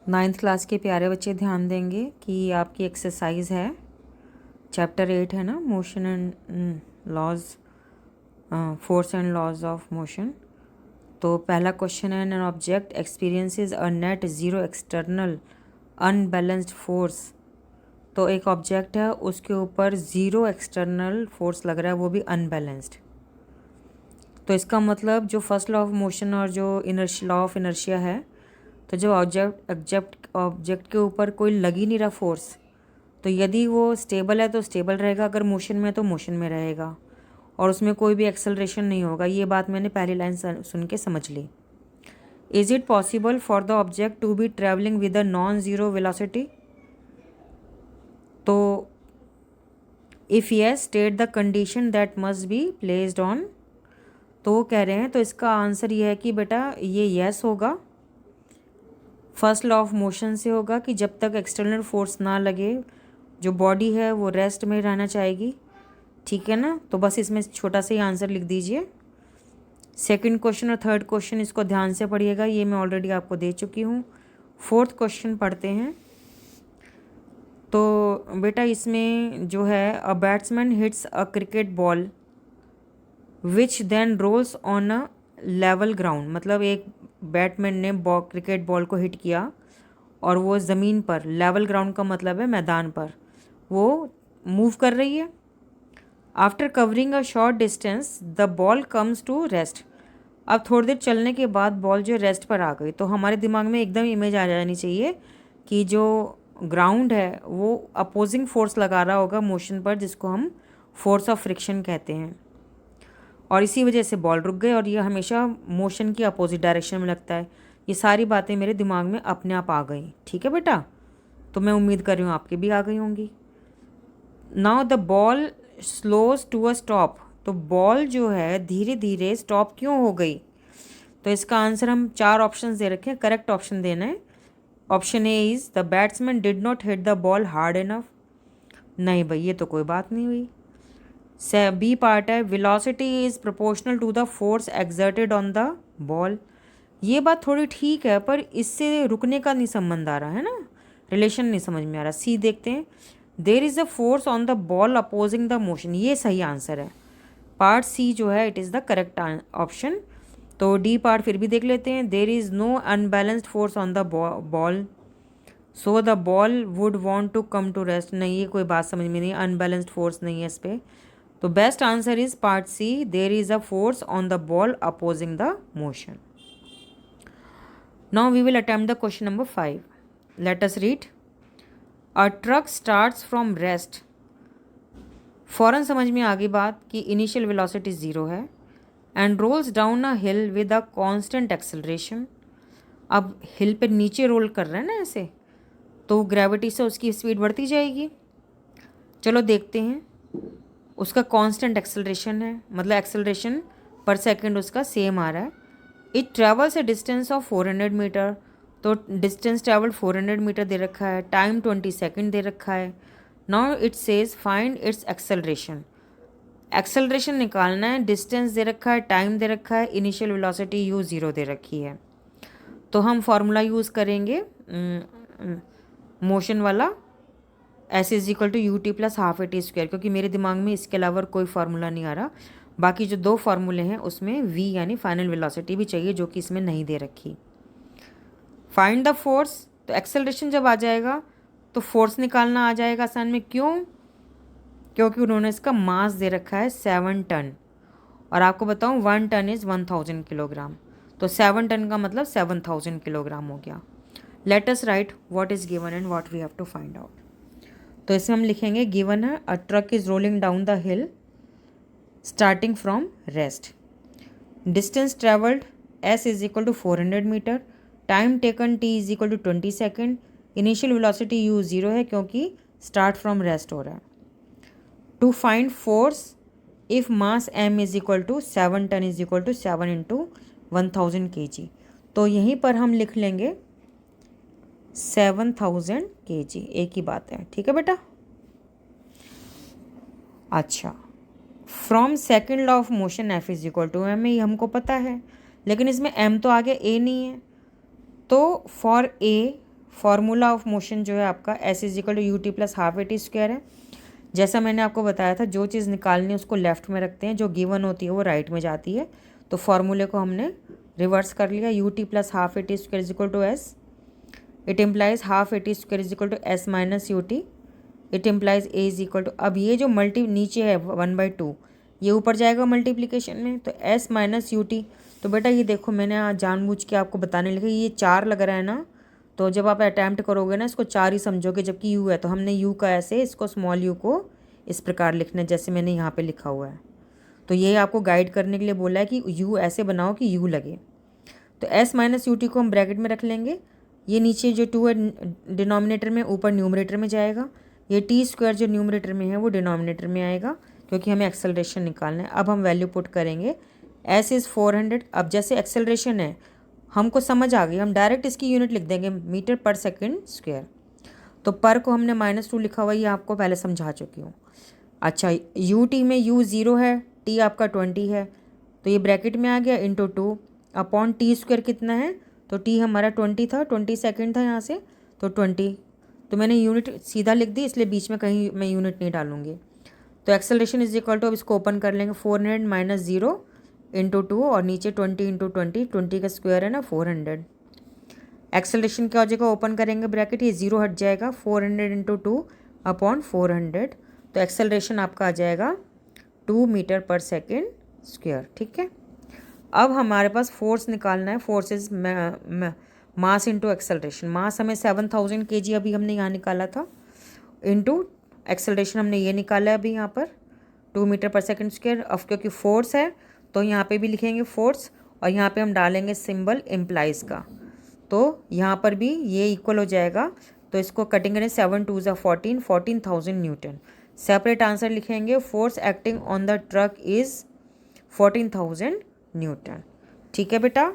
9th class के प्यारे बच्चे ध्यान देंगे कि आपकी एक्सरसाइज है चैप्टर 8 है ना, motion and laws, force and laws of motion. तो पहला क्वेश्चन है, an object experiences a net zero external unbalanced force. तो एक ऑब्जेक्ट है, उसके ऊपर ज़ीरो एक्सटर्नल फोर्स लग रहा है, वो भी अनबैलेंस्ड। तो इसका मतलब जो फर्स्ट लॉ ऑफ मोशन और जो लॉ ऑफ इनर्शिया है, तो जब ऑब्जेक्ट के ऊपर कोई लग ही नहीं रहा फोर्स, तो यदि वो स्टेबल है तो स्टेबल रहेगा, अगर मोशन में है तो मोशन में रहेगा, और उसमें कोई भी एक्सेलरेशन नहीं होगा। ये बात मैंने पहली लाइन सुन के समझ ली। Is it possible for the object to be travelling with a non zero velocity? तो if yes state the condition that must be placed on. तो वो कह रहे हैं, तो इसका आंसर ये है कि बेटा ये येस होगा। फर्स्ट लॉ ऑफ मोशन से होगा कि जब तक एक्सटर्नल फोर्स ना लगे जो बॉडी है वो रेस्ट में रहना चाहेगी। ठीक है ना, तो बस इसमें छोटा सा ही आंसर लिख दीजिए। सेकंड क्वेश्चन और थर्ड क्वेश्चन इसको ध्यान से पढ़िएगा, ये मैं ऑलरेडी आपको दे चुकी हूँ। फोर्थ क्वेश्चन पढ़ते हैं। तो बेटा इसमें जो है, a batsman hits a cricket ball which then rolls on a level ground. मतलब एक बैटमैन ने क्रिकेट बॉल को हिट किया और वो ज़मीन पर, लेवल ग्राउंड का मतलब है मैदान पर, वो मूव कर रही है। After covering a short distance the ball comes to rest. अब थोड़ी देर चलने के बाद बॉल जो रेस्ट पर आ गई, तो हमारे दिमाग में एकदम इमेज आ जानी चाहिए कि जो ग्राउंड है वो अपोजिंग फोर्स लगा रहा होगा मोशन पर, जिसको हम फोर्स ऑफ फ्रिक्शन कहते हैं, और इसी वजह से बॉल रुक गई, और ये हमेशा मोशन की अपोजिट डायरेक्शन में लगता है। ये सारी बातें मेरे दिमाग में अपने आप आ गई। ठीक है बेटा, तो मैं उम्मीद कर रही हूँ आपके भी आ गई होंगी। Now the ball slows to a stop. तो बॉल जो है धीरे धीरे स्टॉप क्यों हो गई? तो इसका आंसर हम 4 ऑप्शन दे रखे हैं, करेक्ट ऑप्शन देना है। Option A is the batsman did not hit the ball hard enough. नहीं भाई, ये तो कोई बात नहीं हुई। बी पार्ट है, velocity is proportional to the force exerted on the ball. ये बात थोड़ी ठीक है, पर इससे रुकने का नहीं संबंध आ रहा है ना, रिलेशन नहीं समझ में आ रहा। सी देखते हैं, there is a force on the ball opposing the motion. ये सही आंसर है, पार्ट सी जो है it is the correct option. तो डी पार्ट फिर भी देख लेते हैं, there is no unbalanced force on the ball so the ball would want to come to rest. नहीं, ये कोई बात समझ में नहीं, अनबैलेंस्ड फोर्स नहीं है इस पर। तो best answer is part C, there is a force on the ball opposing the motion. Now we will attempt the question number 5। Let us read. A truck starts from rest. फौरन समझ में आ गई बात कि इनिशियल वेलोसिटी 0 है, and rolls down a hill with a constant acceleration. अब hill पे नीचे रोल कर रहे हैं ना ऐसे, तो ग्रेविटी से उसकी स्पीड बढ़ती जाएगी। चलो देखते हैं, उसका कांस्टेंट एक्सेलरेशन है, मतलब एक्सेलरेशन पर सेकंड उसका सेम आ रहा है। It travels a distance of 400 metre. तो डिस्टेंस ट्रेवल 400 मीटर दे रखा है, टाइम 20 सेकंड दे रखा है। Now it says find its acceleration. Acceleration निकालना है, डिस्टेंस दे रखा है, टाइम दे रखा है, इनिशियल वेलोसिटी u 0 दे रखी है। तो हम फॉर्मूला यूज़ करेंगे मोशन वाला, s is equal to u t plus half a t square, क्योंकि मेरे दिमाग में इसके अलावा कोई फार्मूला नहीं आ रहा। बाकी जो 2 फार्मूले हैं उसमें वी यानी फाइनल वेलोसिटी भी चाहिए, जो कि इसमें नहीं दे रखी। फाइंड द फोर्स, तो एक्सेलरेशन जब आ जाएगा तो फोर्स निकालना आ जाएगा आसान में। क्यों? क्योंकि उन्होंने इसका मास दे रखा है 7 टन, और आपको बताऊं 1 टन इज़ 1000 किलोग्राम। तो 7 टन का मतलब 7000 किलोग्राम हो गया। Let us write what is given and what we have to find out. तो इसमें हम लिखेंगे, गिवन है a truck is rolling down the hill starting from rest. Distance travelled S is equal to 400 metre, time taken T is equal to 20 second, initial velocity U 0 है क्योंकि start from rest हो रहा है। To find force if mass M is equal to 7 ton is equal to 7 into 1000 kg। तो यहीं पर हम लिख लेंगे 7000 kg, एक ही बात है। ठीक है बेटा। अच्छा, from second law of motion F is equal to m, ये हमको पता है, लेकिन इसमें एम तो आगे ए नहीं है। तो for a formula of motion जो है आपका s is equal to u t plus half a t square है। जैसा मैंने आपको बताया था, जो चीज़ निकालनी है उसको लेफ्ट में रखते हैं, जो गिवन होती है वो राइट में जाती है। तो फार्मूले को हमने रिवर्स कर लिया, u t plus half a t square is equal to s. It implies half a t square is equal to s minus u t. It implies a is equal to, अब ये जो multi नीचे है 1/2, ये ऊपर जाएगा multiplication में, तो एस माइनस यू टी। तो बेटा ये देखो, मैंने जानबूझ के आपको बताने लगा, ये 4 लग रहा है ना, तो जब आप अटैम्प्ट करोगे ना इसको 4 ही समझोगे, जबकि यू है तो हमने यू का ऐसे, इसको स्मॉल यू को इस प्रकार लिखना है जैसे मैंने यहाँ पे लिखा हुआ है। तो ये आपको गाइड करने के लिए बोला है कि यू ऐसे बनाओ कि यू लगे। तो एस माइनस यू टी को हम ब्रैकेट में रख लेंगे, ये नीचे जो 2 है डिनोमिनेटर में, ऊपर न्यूमरेटर में जाएगा। ये टी स्क्वायर जो न्यूमरेटर में है वो डिनोमिनेटर में आएगा, क्योंकि हमें एक्सेलरेशन निकालना है। अब हम वैल्यू पुट करेंगे, एस इज़ 400। अब जैसे एक्सेलरेशन है हमको समझ आ गई, हम डायरेक्ट इसकी यूनिट लिख देंगे मीटर पर सेकंड स्क्वायर। तो पर को हमने -2 लिखा हुआ है, ये आपको पहले समझा चुकी हूँ। अच्छा, यू टी में यू 0 है, टी आपका 20 है, तो ये ब्रैकेट में आ गया इंटू 2 अपॉन टी स्क्वायर कितना है, तो टी हमारा 20 था, 20 सेकेंड था यहाँ से, तो 20। तो मैंने यूनिट सीधा लिख दी, इसलिए बीच में कहीं मैं यूनिट नहीं डालूंगी। तो एक्सेलरेशन इज इक्वल टू, अब इसको ओपन कर लेंगे, 400 माइनस 0 इंटू 2 और नीचे 20 इंटू 20, 20 का स्क्वायर है ना 400। एक्सेलरेशन क्या हो जाएगा, ओपन करेंगे ब्रैकेट, ये 0 हट जाएगा, 400 इंटू 2 अपॉन 400। तो एक्सेलरेशन आपका आ जाएगा 2 मीटर पर सेकेंड स्क्वायर। ठीक है, अब हमारे पास फोर्स निकालना है, force is mass into acceleration. Mass हमें 7000 kg अभी हमने यहाँ निकाला था, इंटू एक्सेलरेशन हमने ये निकाला है अभी यहाँ पर 2 मीटर पर सेकेंड स्क्वायर। अब क्योंकि फोर्स है तो यहाँ पे भी लिखेंगे फोर्स, और यहाँ पे हम डालेंगे सिंबल इम्प्लाइज का, तो यहाँ पर भी ये इक्वल हो जाएगा। तो इसको कटिंग करें, 7 2 14, 14,000 न्यूटन। सेपरेट आंसर लिखेंगे, force acting on the truck is 14,000 Newton. ठीक है बेटा।